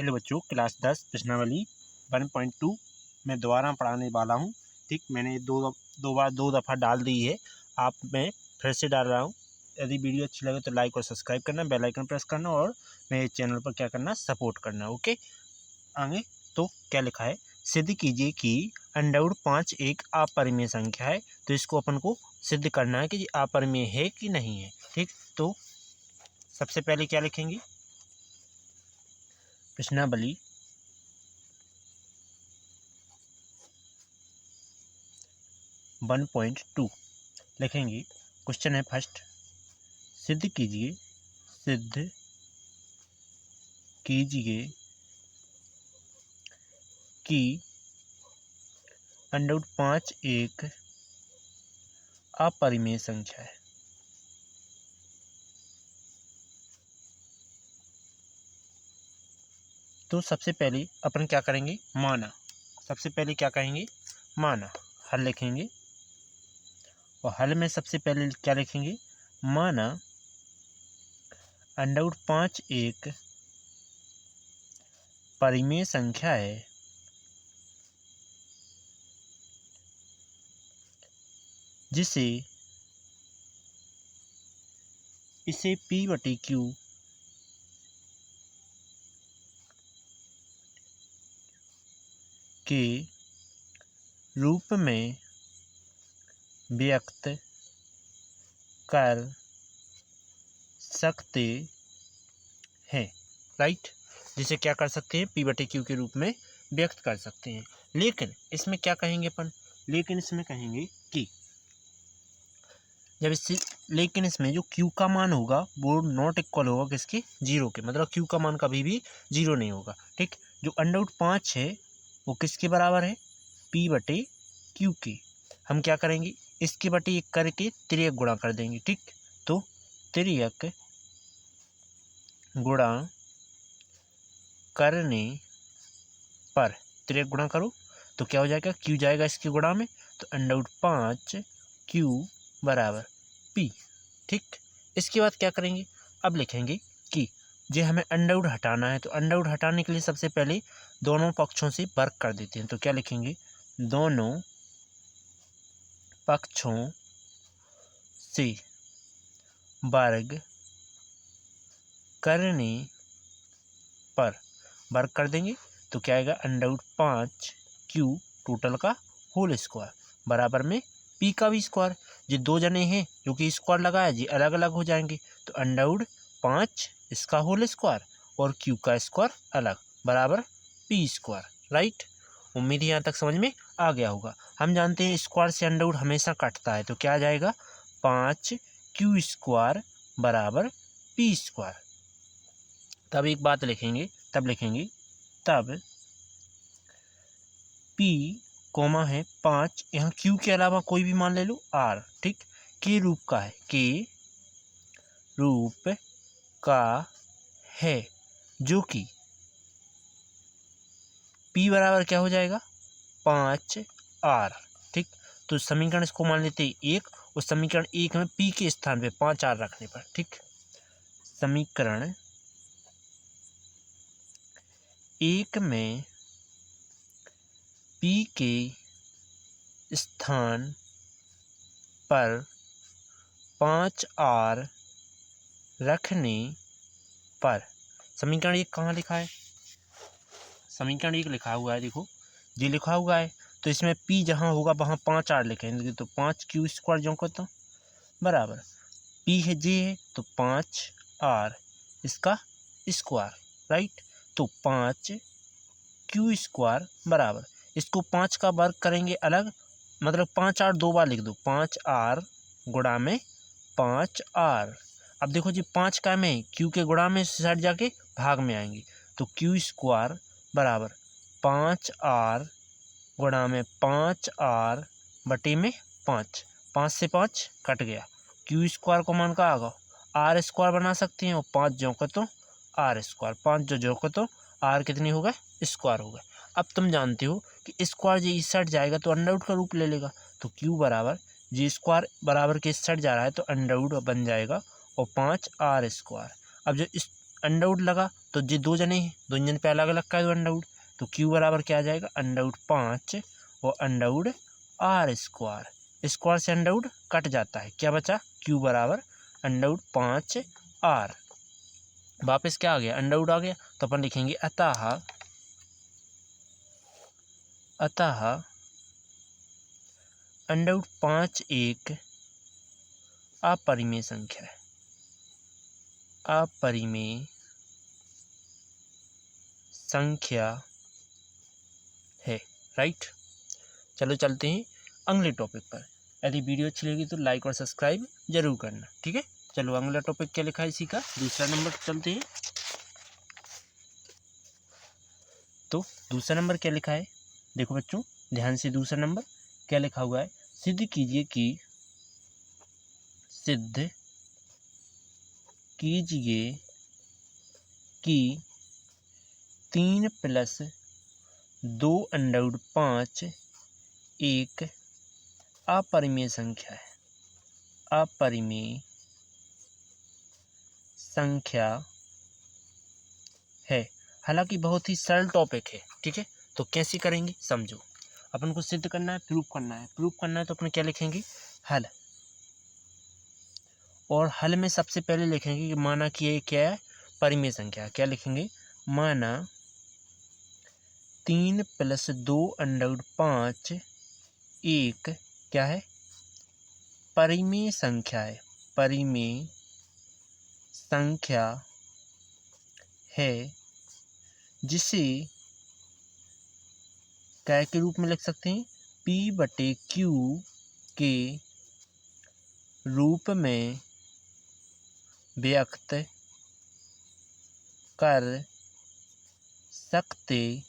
Hello बच्चों, class 10 प्रश्नावली 1.2 मैं दोबारा पढ़ाने वाला हूँ। ठीक, मैंने दो दफ़ा डाल दी है। आप मैं फिर से डाल रहा हूँ। यदि वीडियो अच्छी लगे तो लाइक और सब्सक्राइब करना, बेल आइकन प्रेस करना और मेरे चैनल पर क्या करना, सपोर्ट करना। ओके, आगे तो क्या लिखा है, सिद्ध कीजिए कि अंडर 5 एक अपरिमेय संख्या है। तो इसको अपन को सिद्ध करना है कि अपरिमेय है कि नहीं है। ठीक, तो सबसे पहले क्या लिखेंगे, प्रश्नावली 1.2 लिखेंगे। क्वेश्चन है फर्स्ट, सिद्ध कीजिए कि अंडर 5 एक अपरिमेय संख्या है। तो सबसे पहले अपन क्या करेंगे, माना। सबसे पहले क्या कहेंगे, माना। हल लिखेंगे और हल में सबसे पहले क्या लिखेंगे, माना अंडर 5 एक परिमेय संख्या है जिसे इसे P/Q के रूप में व्यक्त कर सकते हैं। राइट, जिसे क्या कर सकते हैं, P/Q के रूप में व्यक्त कर सकते हैं। लेकिन इसमें क्या कहेंगे अपन, लेकिन इसमें कहेंगे कि जब इससे, लेकिन इसमें जो Q का मान होगा वो नॉट इक्वल होगा किसके, 0 के। मतलब Q का मान कभी भी 0 नहीं होगा। ठीक, जो अंडर 5 है वो किसके बराबर है, P/Q के। हम क्या करेंगे, इसके बटे एक करके तिर्यक गुणा कर देंगे। ठीक, तो तिर्यक गुणा करने पर, तिर्यक गुणा करो तो क्या हो जाएगा, Q जाएगा इसके गुणा में, तो अंडर 5 Q बराबर P। ठीक, इसके बाद क्या करेंगे, अब लिखेंगे कि जो हमें अंडर हटाना है, तो अंडर हटाने के लिए सबसे पहले दोनों पक्षों से वर्ग कर देते हैं। तो क्या लिखेंगे, दोनों पक्षों से वर्ग करने पर, वर्ग कर देंगे तो क्या आएगा, अंडर 5 Q टोटल का होल स्क्वायर बराबर में P का भी स्क्वायर। ये दो जने हैं जो कि स्क्वायर लगाया, ये अलग अलग हो जाएंगे। तो अंडर 5 इसका होल स्क्वायर और Q का स्क्वायर अलग बराबर P स्क्वायर। राइट, उम्मीद है यहाँ तक समझ में आ गया होगा। हम जानते हैं स्क्वायर से अंडर हमेशा कटता है, तो क्या आ जाएगा, 5 Q स्क्वायर बराबर P स्क्वायर। तब एक बात लिखेंगे, तब P कोमा है 5, यहाँ Q के अलावा कोई भी मान ले लो R। ठीक, के रूप का है, के रूप का है, जो कि P बराबर क्या हो जाएगा, 5R। ठीक, तो समीकरण इसको मान लेते हैं 1, और समीकरण 1 में P के स्थान पे 5R रखने पर। ठीक, समीकरण 1 में P के स्थान पर 5R रखने पर, समीकरण 1 कहाँ लिखा है, समीकरण 1 लिखा हुआ है, देखो जी लिखा हुआ है। तो इसमें P जहाँ होगा वहाँ 5R लिखेंगे, तो 5 Q स्क्वायर जो कहता हूँ बराबर P है, J है, तो 5R इसका स्क्वायर। राइट, तो 5 Q स्क्वायर बराबर, इसको 5 का वर्ग करेंगे अलग, मतलब 5R दो बार लिख दो, 5R गुणा में 5R। अब देखो जी 5 का में Q के गुणा में साइड जाके भाग में आएंगे, तो Q स्क्वायर बराबर 5R गुणा में 5R बटे में 5, 5 से 5 कट गया, Q स्क्वायर को मान का आ गया, R स्क्वायर बना सकते हैं, और 5 जो को तो R स्क्वायर, 5 जो को तो R कितनी हो गए, स्क्वायर हो गए। अब तुम जानते हो कि स्क्वायर जी इस साइड जाएगा तो अंडर रूट का रूप ले लेगा, तो Q बराबर जी स्क्वायर बराबर के इस साइड जा रहा है तो अंडर रूट बन जाएगा और 5R स्क्वायर। अब जो इस अंडर रूट लगा तो ये दो जने हैं, दो जन पे अलग अलग का दो अंडर रूट, तो क्यू बराबर क्या आ जाएगा अंडर रूट 5 और under root R square, square से अंडर रूट कट जाता है, क्या बचा क्यू बराबर अंडर रूट 5 आर। वापस क्या आ गया अंडर रूट आ गया, तो अपन लिखेंगे अतः अंडर रूट 5 एक अपरिमेय संख्या है, अपरिमेय संख्या है, राइट। चलो चलते हैं अगले टॉपिक पर। यदि वीडियो अच्छी लगी तो लाइक और सब्सक्राइब जरूर करना, ठीक है। चलो अगला टॉपिक क्या लिखा है इसी का दूसरा नंबर चलते हैं। तो दूसरा नंबर क्या लिखा है, देखो बच्चों ध्यान से, दूसरा नंबर क्या लिखा हुआ है, सिद्ध कीजिए कि 3 + 2 अंडर रूट 5 एक अपरिमेय संख्या है, अपरिमेय संख्या है। हालांकि बहुत ही सरल टॉपिक है, ठीक है। तो कैसे करेंगे समझो, अपन को सिद्ध करना है, प्रूफ करना है। प्रूफ करना है तो अपन क्या लिखेंगे हल, और हल में सबसे पहले लिखेंगे कि माना कि ये क्या है परिमेय संख्या, क्या लिखेंगे माना 3 + 2 अंडर रूट 5 एक क्या है परिमेय संख्या है, परिमेय संख्या है, जिसे क्या के रूप में लिख सकते हैं P/Q के रूप में व्यक्त कर सकते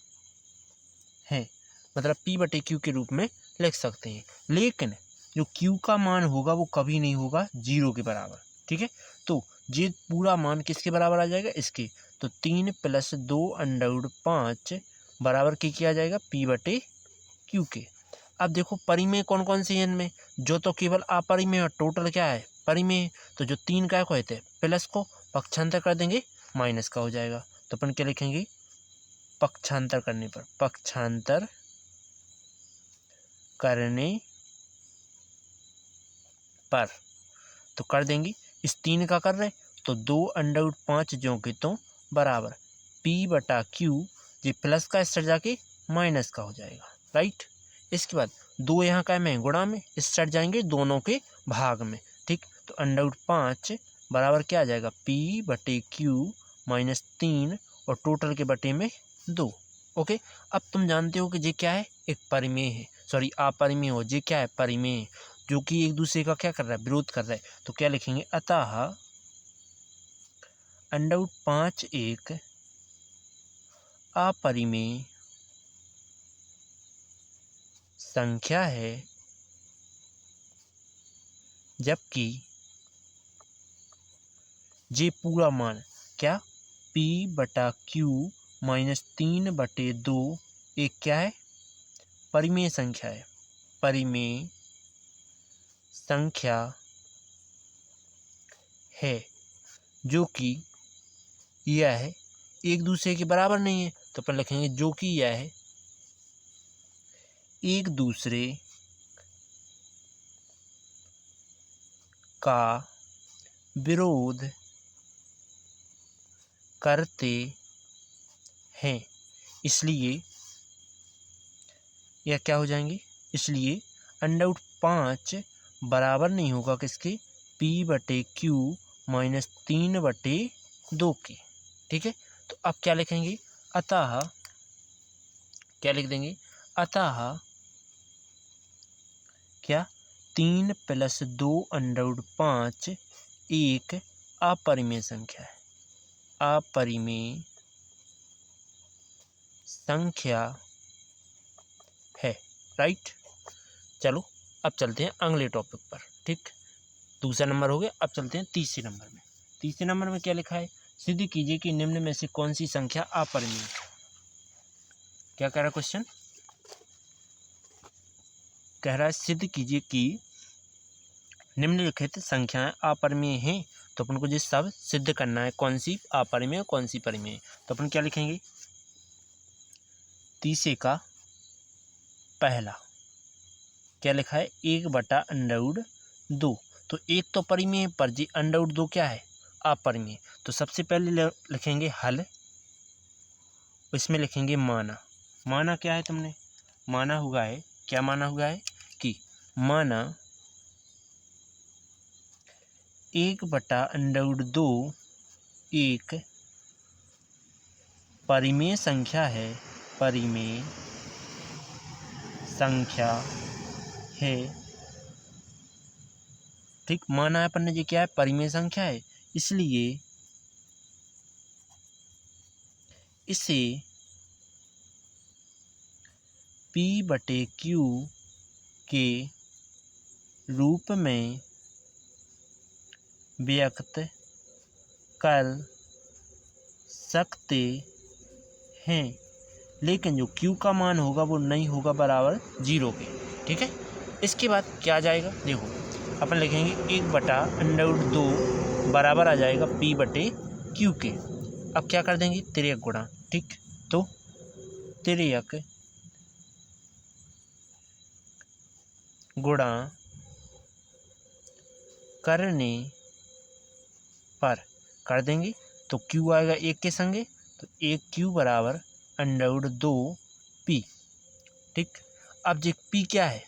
हैं, मतलब P/Q के रूप में लिख सकते हैं। लेकिन जो Q का मान होगा वो कभी नहीं होगा 0 के बराबर, ठीक है। तो ये पूरा मान किसके बराबर आ जाएगा इसके, तो 3 + 2 अंडर रूट 5 बराबर क्या आ जाएगा P/Q के। अब देखो परिमेय कौन कौन से हैं इनमें, जो तो केवल अपरिमेय और टोटल क्या है परिमेय। तो जो 3 का कहते हैं प्लस को पक्षांतर कर देंगे माइनस का हो जाएगा, तो अपन क्या लिखेंगे पक्षांतर करने पर, पक्षांतर करने पर तो कर देंगे, इस 3 का कर रहे तो 2 अंडर रूट 5 जो कि तो बराबर P/Q, ये प्लस का इस साइड जाके माइनस का हो जाएगा, राइट। इसके बाद 2 यहाँ का है गुणा में, इस साइड जाएंगे दोनों के भाग में, ठीक। तो अंडर रूट 5 बराबर क्या आ जाएगा P/Q -3 और टोटल के बटे में 2। ओके, अब तुम जानते हो कि ये क्या है एक परिमेय है, सॉरी अपरिमेय हो, ये क्या है परिमेय है, जो कि एक दूसरे का क्या कर रहा है विरोध कर रहा है। तो क्या लिखेंगे अतः अंडर रूट 5 एक अपरिमेय संख्या है, जबकि ये पूरा मान क्या P/Q -3/2 एक क्या है परिमेय संख्या है, परिमेय संख्या है, जो कि यह है एक दूसरे के बराबर नहीं है। तो अपन लिखेंगे जो कि यह है एक दूसरे का विरोध करते हैं, इसलिए यह क्या हो जाएंगे, इसलिए अंडर रूट 5 बराबर नहीं होगा किसके P/Q -3/2 के, ठीक है। तो अब क्या लिखेंगे अतः, क्या लिख देंगे अतः क्या 3 + 2 अंडर रूट 5 एक अपरिमेय संख्या है, अपरिमेय संख्या है, राइट। चलो अब चलते हैं अगले टॉपिक पर, ठीक। दूसरा नंबर हो गया, अब चलते हैं तीसरे नंबर में। तीसरे नंबर में क्या लिखा है सिद्ध कीजिए कि निम्न में से कौन सी संख्या अपरिमेय है। क्या कह रहा है क्वेश्चन, कह रहा है सिद्ध कीजिए कि निम्नलिखित संख्याएं अपरिमेय हैं। तो तो अपन को ये सब सिद्ध करना है, कौन सी अपरिमेय और कौन सी परिमेय। तो अपन क्या लिखेंगे, तीसरे का पहला क्या लिखा है, 1/√2। तो एक तो परिमेय पर जी √2 क्या है, अपरिमेय। तो सबसे पहले लिखेंगे हल, इसमें लिखेंगे माना। माना क्या है तुमने, माना हुआ है, क्या माना हुआ है कि माना 1/√2 एक परिमेय संख्या है, परिमेय संख्या है। ठीक, माना है अपन ने जी क्या है, परिमेय संख्या है, इसलिए इसे P/Q के रूप में व्यक्त कर सकते हैं, लेकिन जो Q का मान होगा वो नहीं होगा बराबर 0 के। ठीक है, इसके बाद क्या आ जाएगा, देखो अपन लिखेंगे 1/√2 बराबर आ जाएगा P/Q के। अब क्या कर देंगे, तिर्यक गुणा। ठीक, तो तिर्यक गुणा करने पर कर देंगे तो Q आएगा 1 के संगे, तो 1Q बराबर √2P। ठीक, अब जो P क्या है,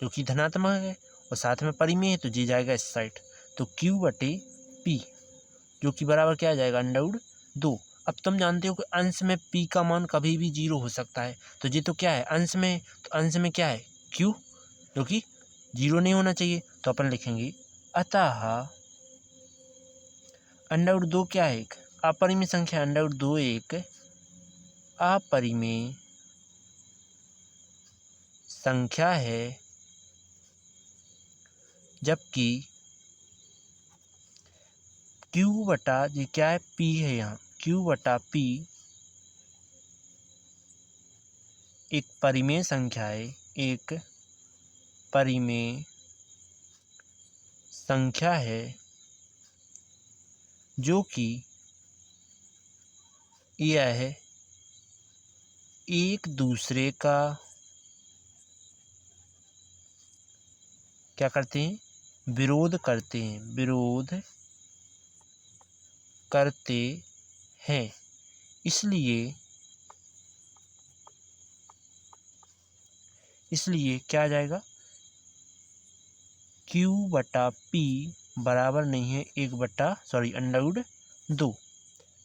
जो कि धनात्मक है और साथ में परिमेय है, तो जी जाएगा इस साइड, तो Q/P जो कि बराबर क्या आ जाएगा, √2। अब तुम जानते हो कि अंश में P का मान कभी भी 0 हो सकता है, तो ये तो क्या है अंश में, तो अंश में क्या है Q जो कि 0 नहीं होना चाहिए। तो अपन लिखेंगे अतः √2 क्या है, एक अपरिमेय संख्या, √2 एक अपरिमेय संख्या है, जबकि Q/, क्या है P है, यहाँ Q/P एक परिमेय संख्या है, एक परिमेय संख्या है जो कि यह है एक दूसरे का क्या करते हैं, विरोध करते हैं, विरोध करते हैं। इसलिए क्या आ जाएगा, Q/P बराबर नहीं है √2,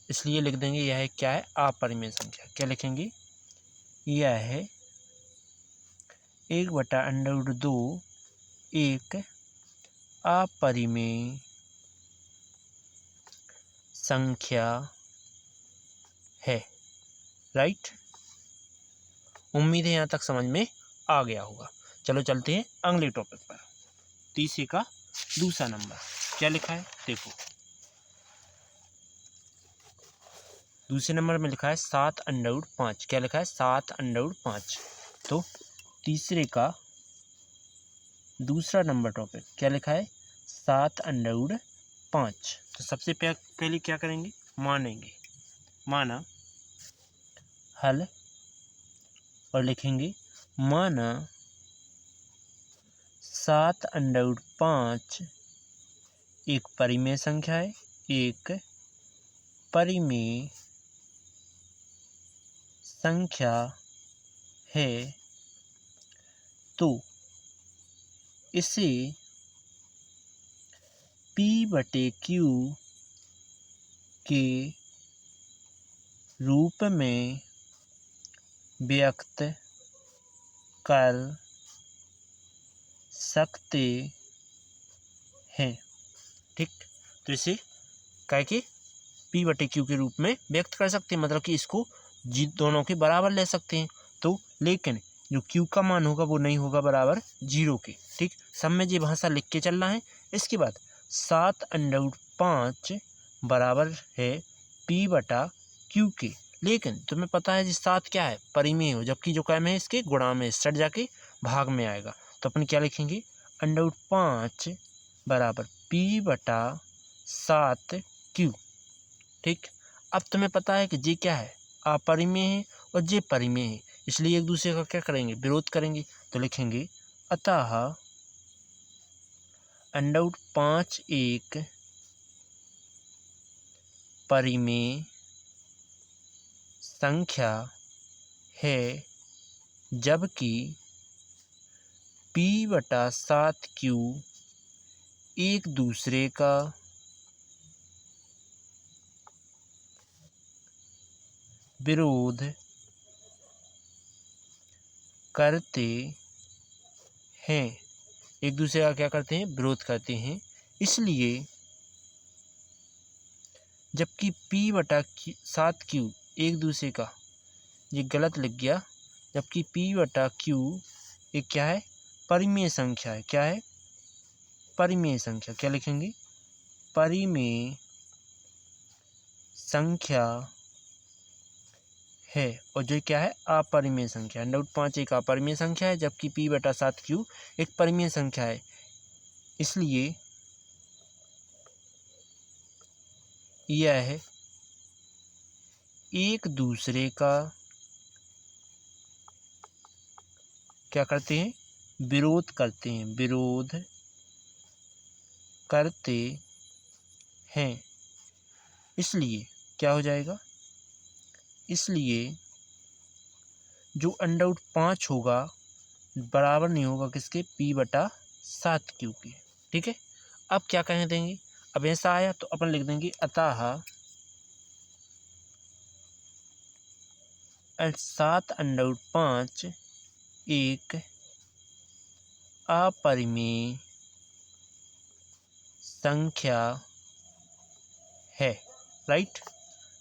इसलिए लिख देंगे यह क्या है, अपरिमेय संख्या। क्या लिखेंगे, यह है 1/√2 एक अपरिमेय संख्या है। राइट, उम्मीद है यहाँ तक समझ में आ गया होगा। चलो चलते हैं अगले टॉपिक पर। तीसरे का दूसरा नंबर क्या लिखा है, देखो दूसरे नंबर में लिखा है 7√5। क्या लिखा है, 7√5। तो तीसरे का दूसरा नंबर टॉपिक क्या लिखा है, 7√5। तो सबसे पहले क्या करेंगे, मानेंगे, माना हल, और लिखेंगे माना 7√5 एक परिमेय संख्या है, एक परिमेय संख्या है, तो इसे P/Q के रूप में व्यक्त कर सकते हैं। ठीक, तो इसे क्या कि P/Q के रूप में व्यक्त कर सकते हैं, मतलब कि इसको जी दोनों के बराबर ले सकते हैं। तो लेकिन जो Q का मान होगा वो नहीं होगा बराबर 0 के। ठीक, सब में ये भाषा लिख के चलना है। इसके बाद 7√5 बराबर है P/Q के, लेकिन तुम्हें पता है जी 7 क्या है, परिमेय हो, जबकि जो क्रम है इसके गुणा में सट जाके भाग में आएगा। तो अपन क्या लिखेंगे, √5 बराबर P/7 7 क्यू। ठीक, अब तुम्हें पता है कि जे क्या है, अपरिमेय है और जे परिमेय है, इसलिए एक दूसरे का क्या करेंगे, विरोध करेंगे। तो लिखेंगे अतः अंडरवुड 5 एक परिमेय संख्या है, जबकि p/7 क्यू एक दूसरे का विरोध करते हैं। एक दूसरे का क्या करते हैं, विरोध करते हैं। इसलिए जबकि p/7 क्यू एक दूसरे का, ये गलत लिख गया, जबकि p/q एक क्या है, परिमेय संख्या है। क्या है, परिमेय संख्या। क्या लिखेंगे, परिमेय संख्या है, और जो क्या है, अपरिमेय संख्या। अंडरवुड 5 एक अपरिमेय संख्या है, जबकि p/7 क्यू एक परिमेय संख्या है। इसलिए यह एक दूसरे का क्या करते हैं, विरोध करते हैं, विरोध करते हैं। इसलिए क्या हो जाएगा, इसलिए जो अंडरवुड 5 होगा बराबर नहीं होगा किसके, p/7 क्यू के। ठीक है, अब क्या कह देंगे, अब ऐसा आया तो अपन लिख देंगे अतः 7/5 एक अपरिमेय संख्या है। राइट,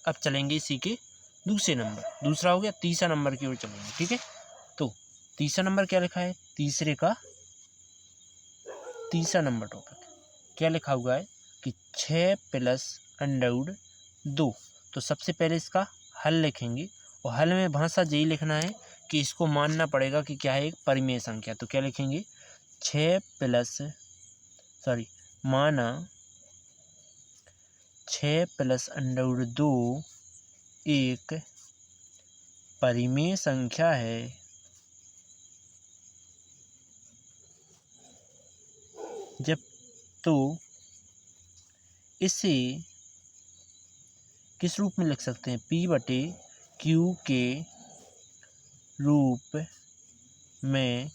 अब चलेंगे इसी के दूसरे नंबर, दूसरा हो गया, तीसरा नंबर की ओर चलेंगे। ठीक है, तो तीसरा नंबर क्या लिखा है, तीसरे का तीसरा नंबर टॉपिक क्या लिखा हुआ है कि 6 + अंडरवुड 2। तो सबसे पहले इसका हल लिखेंगे, और हल में भाषा यही लिखना है कि इसको मानना पड़ेगा कि क्या है, एक परिमेय संख्या। तो क्या लिखेंगे, 6 + अंडरवुड 2 एक परिमेय संख्या है, जब तो इसे किस रूप में लिख सकते हैं, p/q के रूप में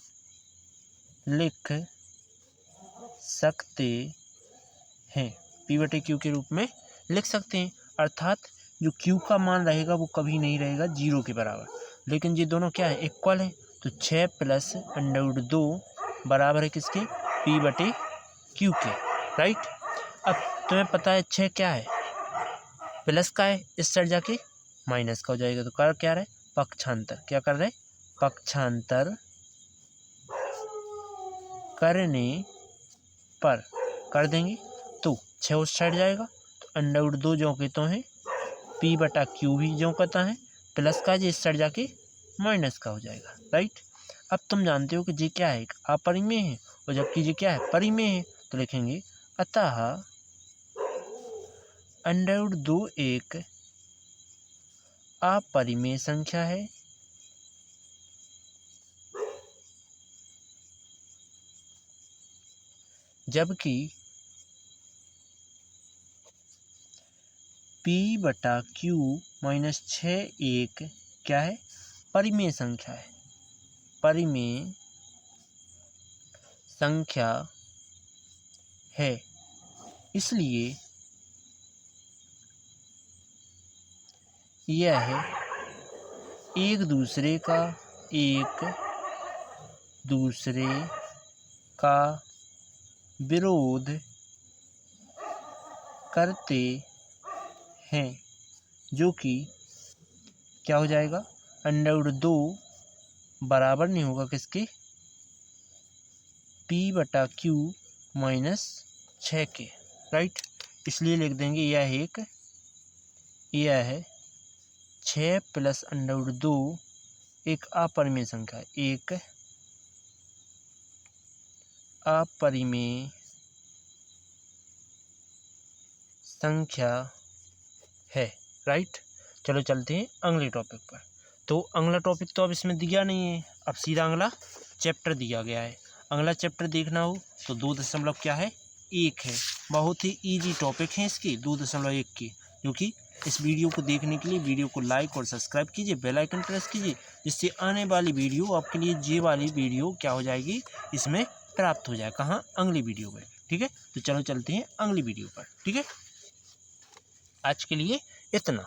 लिख सकते हैं। p/q के रूप में लिख सकते हैं, अर्थात जो q का मान रहेगा वो कभी नहीं रहेगा 0 के बराबर, लेकिन ये दोनों क्या है, इक्वल है। तो 6 + अंडरवुड 2 बराबर है किसके, p/q के। राइट, अब तुम्हें पता है 6 क्या है, प्लस का है, इस साइड जाके माइनस का हो जाएगा। तो कर क्या रहे, पक्षांतर। क्या कर रहे, पक्षांतर करने पर कर देंगे तो 6 उस साइड जाएगा, तो अंडरवुड 2 जो कहते हैं, p/q भी जो कहता है, प्लस का इस साइड जाके माइनस का हो जाएगा। राइट, अब तुम जानते हो कि ये क्या है, अपरिमेय है, और जबकि ये क्या है, परिमेय है। तो लिखेंगे अतः अंडरवुड 2 एक अपरिमेय संख्या है, जबकि p/q - 6 एक क्या है, परिमेय संख्या है, परिमेय संख्या है। इसलिए यह एक दूसरे का विरोध करते हैं, जो कि क्या हो जाएगा, अंडरवुड 2 बराबर नहीं होगा किसके, p/q - 6 के। राइट, इसलिए लिख देंगे यह है 6 + अंडरवुड 2 एक अपरिमेय संख्या, एक अपरिमेय संख्या है, राइट। चलो चलते हैं अगले टॉपिक पर। तो अगला टॉपिक तो अब इसमें दिया नहीं है, अब सीधा अगला चैप्टर दिया गया है। अगला चैप्टर देखना हो तो 2 क्या है 1 है। बहुत ही इजी टॉपिक है इसके 2.1 के, जो कि इस वीडियो को देखने के लिए वीडियो को लाइक और सब्सक्राइब कीजिए, बेल आइकन प्रेस कीजिए, जिससे आने वाली वीडियो आपके लिए ये वाली वीडियो क्या हो जाएगी, इसमें प्राप्त हो जाए। कहाँ, अगली वीडियो में, ठीक है। तो चलो चलते हैं अगली वीडियो पर, ठीक है। आज के लिए इतना।